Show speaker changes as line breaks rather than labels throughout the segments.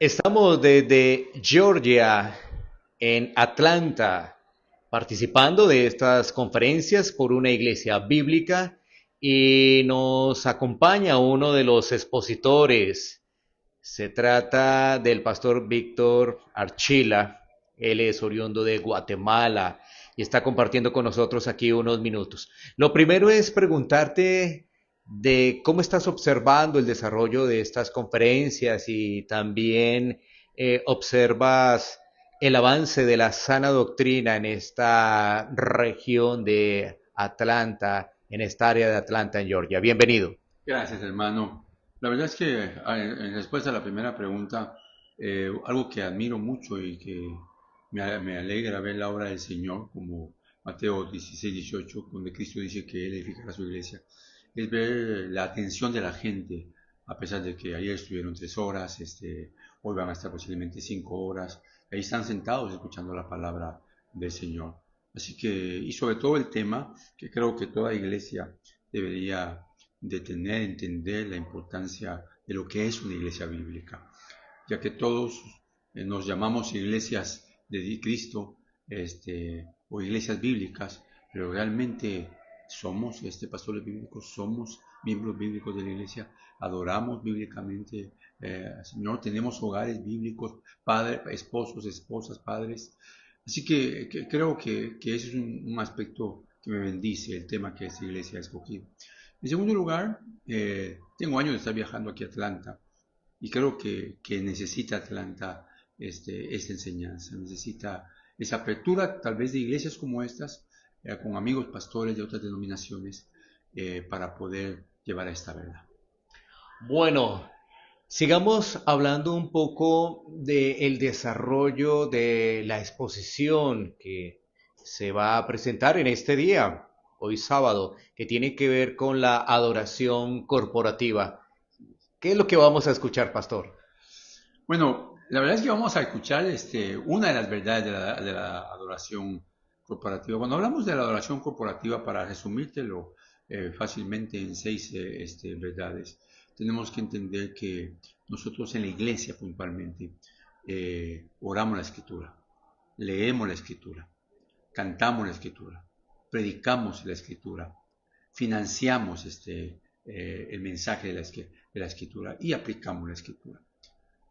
Estamos desde Georgia, en Atlanta, participando de estas conferencias por una iglesia bíblica y nos acompaña uno de los expositores. Se trata del pastor Víctor Archila. Él es oriundo de Guatemala y está compartiendo con nosotros aquí unos minutos. Lo primero es preguntarte de cómo estás observando el desarrollo de estas conferencias y también observas el avance de la sana doctrina en esta región de Atlanta, en esta área de Atlanta, en Georgia. Bienvenido.
Gracias, hermano. La verdad es que en respuesta a la primera pregunta, algo que admiro mucho y que me alegra ver la obra del Señor, como Mateo 16, 18, donde Cristo dice que Él edificará su iglesia, es ver la atención de la gente, a pesar de que ayer estuvieron 3 horas, hoy van a estar posiblemente 5 horas, ahí están sentados escuchando la palabra del Señor. Así que, y sobre todo el tema que creo que toda iglesia debería de tener, entender la importancia de lo que es una iglesia bíblica, ya que todos nos llamamos iglesias de Cristo, o iglesias bíblicas, pero realmente somos pastores bíblicos, somos miembros bíblicos de la iglesia, adoramos bíblicamente al Señor, tenemos hogares bíblicos, padres, esposos, esposas, padres. Así que creo que ese es un aspecto que me bendice, el tema que esta iglesia ha escogido. En segundo lugar, tengo años de estar viajando aquí a Atlanta y creo que necesita Atlanta esta enseñanza, necesita esa apertura tal vez de iglesias como estas, con amigos pastores de otras denominaciones, para poder llevar a esta verdad.
Bueno, sigamos hablando un poco del desarrollo de la exposición que se va a presentar en este día, hoy sábado, que tiene que ver con la adoración corporativa. ¿Qué es lo que vamos a escuchar, pastor?
Bueno, la verdad es que vamos a escuchar una de las verdades de la adoración corporativa. Cuando hablamos de la adoración corporativa, para resumírtelo fácilmente en 6 verdades, tenemos que entender que nosotros en la iglesia puntualmente oramos la escritura, leemos la escritura, cantamos la escritura, predicamos la escritura, financiamos el mensaje de la escritura y aplicamos la escritura.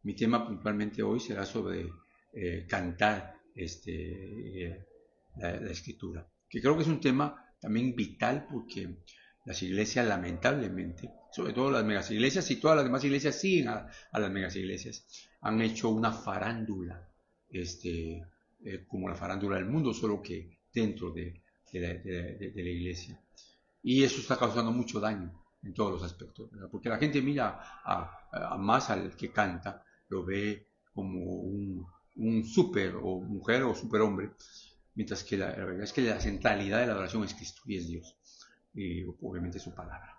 Mi tema puntualmente hoy será sobre cantar la escritura, que creo que es un tema también vital porque las iglesias lamentablemente, sobre todo las megas iglesias y todas las demás iglesias siguen a las megas iglesias, han hecho una farándula, como la farándula del mundo, solo que dentro de la iglesia. Y eso está causando mucho daño en todos los aspectos, ¿verdad? Porque la gente mira a más al que canta, lo ve como un super o mujer o superhombre, mientras que la verdad es que la centralidad de la adoración es Cristo y es Dios, y obviamente su palabra.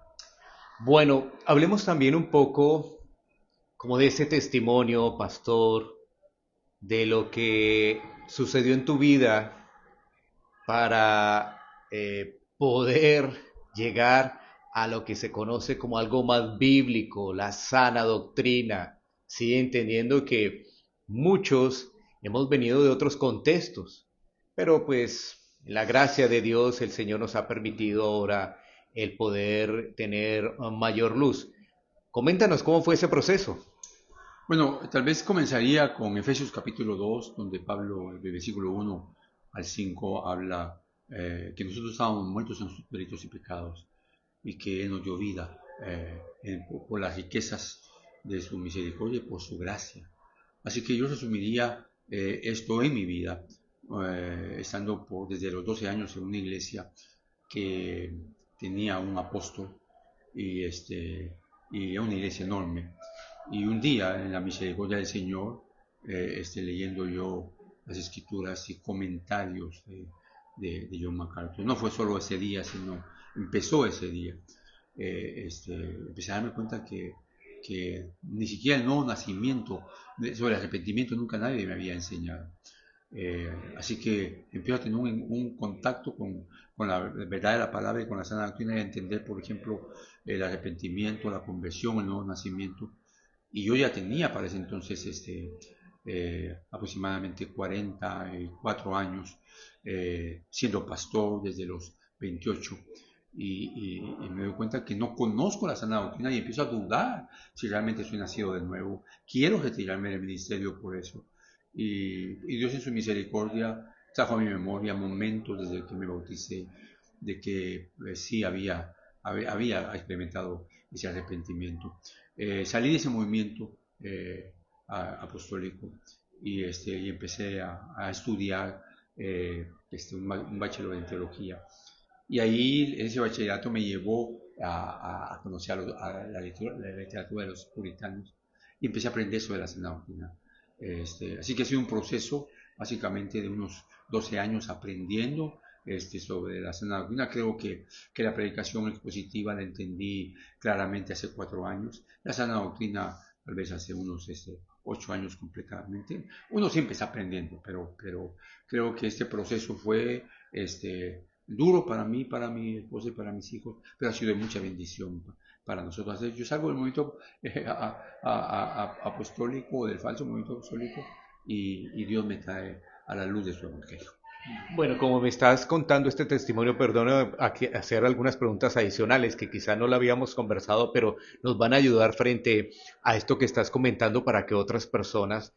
Bueno, hablemos también un poco como de ese testimonio, pastor, de lo que sucedió en tu vida para poder llegar a lo que se conoce como algo más bíblico, la sana doctrina, ¿sí? Entendiendo que muchos hemos venido de otros contextos, pero pues en la gracia de Dios el Señor nos ha permitido ahora el poder tener mayor luz. Coméntanos cómo fue ese proceso.
Bueno, tal vez comenzaría con Efesios capítulo 2, donde Pablo, del versículo 1 al 5, habla que nosotros estábamos muertos en sus delitos y pecados y que Él nos dio vida por las riquezas de su misericordia y por su gracia. Así que yo resumiría esto en mi vida, estando desde los 12 años en una iglesia que tenía un apóstol y una iglesia enorme. Y un día, en la misericordia del Señor, leyendo yo las escrituras y comentarios de John MacArthur, no fue solo ese día, sino empezó ese día. Empecé a darme cuenta que ni siquiera el nuevo nacimiento, sobre el arrepentimiento, nunca nadie me había enseñado. Así que empiezo a tener un contacto con la verdad de la palabra y con la sana doctrina y a entender, por ejemplo, el arrepentimiento, la conversión, el nuevo nacimiento. y yo ya tenía para ese entonces aproximadamente 44 años, siendo pastor desde los 28. Y me doy cuenta que no conozco la sana doctrina y empiezo a dudar si realmente soy nacido de nuevo. Quiero retirarme del ministerio por eso. Y Dios en su misericordia trajo a mi memoria momentos desde que me bauticé, de que sí había experimentado ese arrepentimiento. Salí de ese movimiento apostólico y empecé a estudiar un bachelor en teología. Y ahí ese bachillerato me llevó a conocer la literatura de los puritanos y empecé a aprender sobre la sana doctrina. Así que ha sido un proceso básicamente de unos 12 años aprendiendo sobre la sana doctrina. Creo que la predicación expositiva la entendí claramente hace 4 años. La sana doctrina tal vez hace unos 8 años completamente. Uno siempre está aprendiendo, pero creo que este proceso fue duro para mí, para mi esposa y para mis hijos, pero ha sido de mucha bendición para nosotros. Yo salgo del movimiento apostólico, del falso movimiento apostólico, y Dios me trae a la luz de su evangelio.
Bueno, como me estás contando este testimonio, perdona hacer algunas preguntas adicionales que quizá no lo habíamos conversado, pero nos van a ayudar frente a esto que estás comentando para que otras personas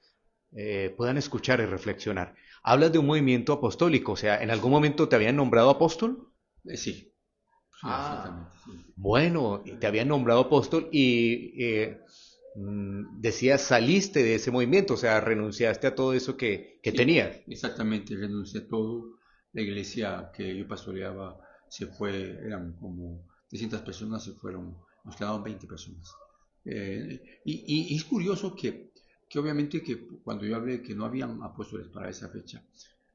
puedan escuchar y reflexionar. Hablas de un movimiento apostólico, o sea, ¿en algún momento te habían nombrado apóstol?
Sí, sí,
Ah,
absolutamente. Sí.
bueno, te habían nombrado apóstol y decías saliste de ese movimiento, o sea, renunciaste a todo eso que
Sí,
tenías.
exactamente, renuncié a todo. La iglesia que yo pastoreaba se fue, eran como 300 personas, se fueron, nos quedaban 20 personas. Y es curioso que obviamente que cuando yo hablé que no habían apóstoles para esa fecha,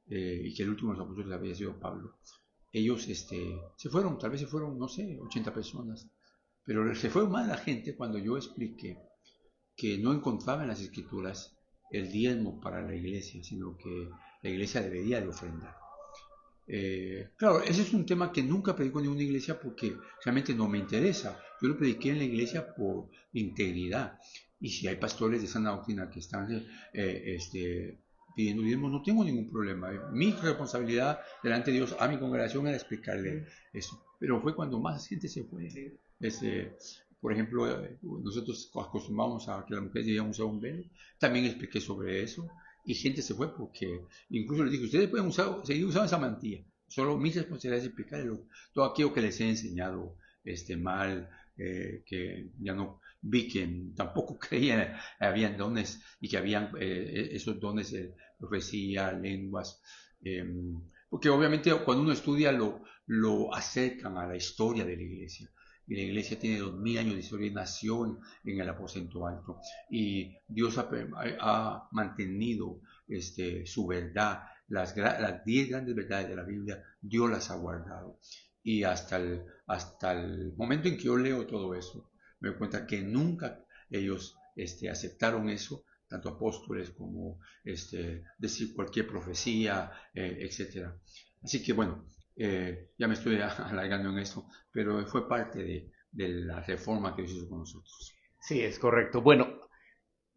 y que el último de los apóstoles había sido Pablo, ellos se fueron, tal vez se fueron, no sé, 80 personas, pero se fue más la gente cuando yo expliqué que no encontraba en las escrituras el diezmo para la iglesia, sino que la iglesia debería de ofrendar. Claro, ese es un tema que nunca predico en ninguna iglesia porque realmente no me interesa. Yo lo prediqué en la iglesia por integridad. Y si hay pastores de sana doctrina que están pidiendo diezmo, no tengo ningún problema. Mi responsabilidad delante de Dios a mi congregación era explicarle eso. Pero fue cuando más gente se fue. Este, por ejemplo, nosotros acostumbramos a que las mujeres llevaban usar un velo. También expliqué sobre eso. Y gente se fue porque incluso les dije, ustedes pueden seguir usando esa mantilla. Solo mi responsabilidad es explicarles todo aquello que les he enseñado mal, que ya no vi que tampoco creían, habían dones y que habían esos dones de profecía, lenguas. eh, Porque obviamente cuando uno estudia lo acercan a la historia de la iglesia. Y la iglesia tiene 2000 años de historia y nació en el aposento alto. Y Dios ha mantenido su verdad, las 10 grandes verdades de la Biblia, Dios las ha guardado. Y hasta el momento en que yo leo todo eso, me doy cuenta que nunca ellos aceptaron eso, tanto apóstoles como decir cualquier profecía, etcétera. Así que bueno, ya me estoy alargando en esto, pero fue parte de la reforma que Dios hizo con nosotros.
Sí, es correcto. Bueno,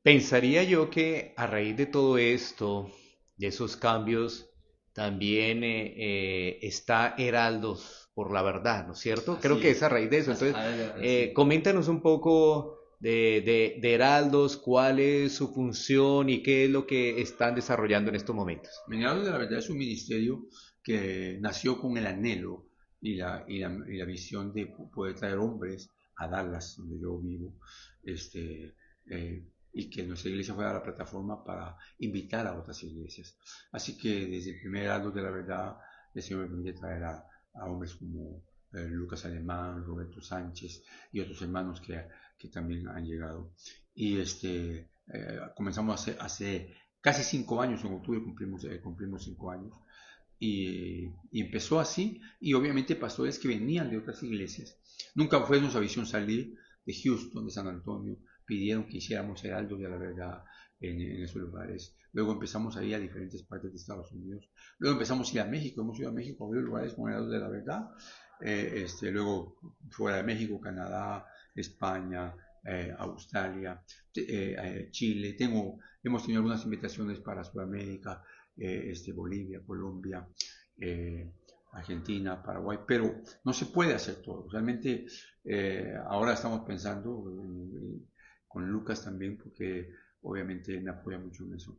pensaría yo que a raíz de todo esto, de esos cambios, también está Heraldos por la Verdad, ¿no es cierto? Creo
Así
que es
es.
a raíz de eso. Entonces,
Sí.
coméntanos un poco de Heraldos, cuál es su función y qué es lo que están desarrollando en estos momentos.
Meneados de la Verdad es un ministerio que nació con el anhelo y la visión de poder traer hombres a Dallas, donde yo vivo, y que nuestra iglesia fuera la plataforma para invitar a otras iglesias. Así que desde el primer acto de la verdad, el Señor me permite traer a hombres como Lucas Alemán, Roberto Sánchez y otros hermanos que también han llegado. Y comenzamos hace casi 5 años, en octubre cumplimos 5 años. Y empezó así, y obviamente pastores que venían de otras iglesias. Nunca fue nuestra visión salir de Houston, de San Antonio, pidieron que hiciéramos heraldos de la verdad en esos lugares. Luego empezamos a ir a diferentes partes de Estados Unidos. Luego empezamos a ir a México, hemos ido a México a varios lugares con heraldos de la verdad. Luego fuera de México, Canadá, España, Australia, Chile. Hemos tenido algunas invitaciones para Sudamérica, Bolivia, Colombia, Argentina, Paraguay, pero no se puede hacer todo. Realmente ahora estamos pensando con Lucas también, porque obviamente él me apoya mucho en eso,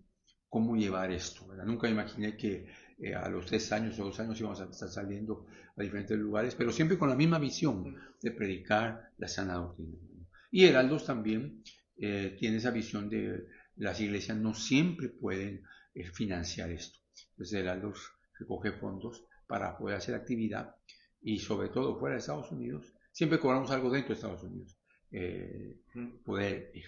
cómo llevar esto, ¿verdad? Nunca imaginé que a los 3 años o 2 años íbamos a estar saliendo a diferentes lugares, pero siempre con la misma visión de predicar la sana doctrina. Y Heraldos también tiene esa visión de las iglesias no siempre pueden financiar esto. Entonces Heraldos recoge fondos para poder hacer actividad y sobre todo fuera de Estados Unidos. Siempre cobramos algo dentro de Estados Unidos. Poder ir.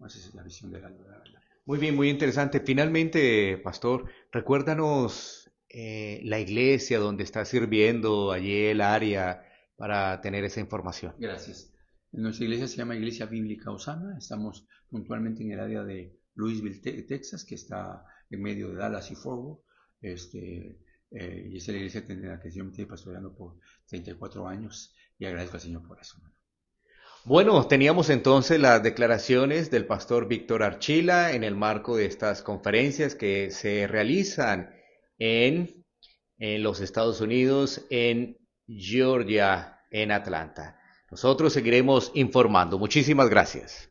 Esa es la visión de Heraldos, la verdad.
Muy bien, muy interesante. Finalmente, pastor, recuérdanos la iglesia donde está sirviendo, allí el área, para tener esa información.
Gracias. Nuestra iglesia se llama Iglesia Bíblica Osana. Estamos puntualmente en el área de Louisville, Texas, que está en medio de Dallas y Fort Worth. Y es la iglesia en la que yo me estoy pastoreando por 34 años y agradezco al Señor por eso.
Bueno, teníamos entonces las declaraciones del pastor Víctor Archila en el marco de estas conferencias que se realizan en los Estados Unidos, en Georgia, en Atlanta. Nosotros seguiremos informando. Muchísimas gracias.